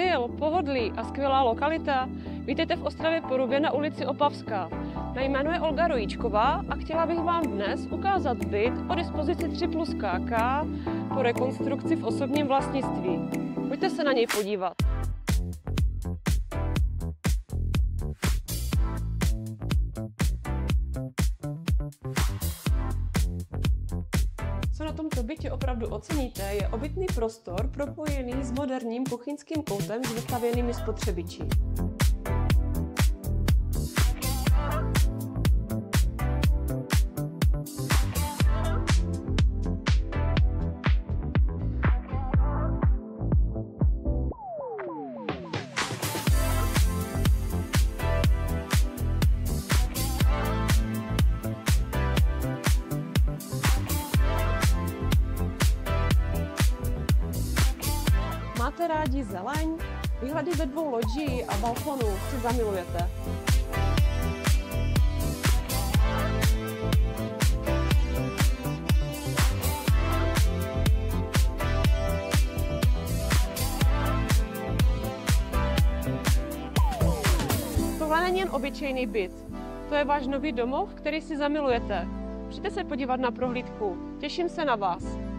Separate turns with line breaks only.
styl, pohodlí a skvělá lokalita vítejte v Ostravě Porubě na ulici Opavská. Mé jméno je Olga Rojíčková a chtěla bych vám dnes ukázat byt o dispozici 3+ KK po rekonstrukci v osobním vlastnictví. Pojďte se na něj podívat. Co na tomto bytě opravdu oceníte, je obytný prostor propojený s moderním kuchyňským koutem s vystavěnými spotřebiči. Máte rádi zeleň? Výhledy ze 2 loďí a balkonů si zamilujete. Tohle není jen obyčejný byt. To je váš nový domov, který si zamilujete. Přijďte se podívat na prohlídku. Těším se na vás.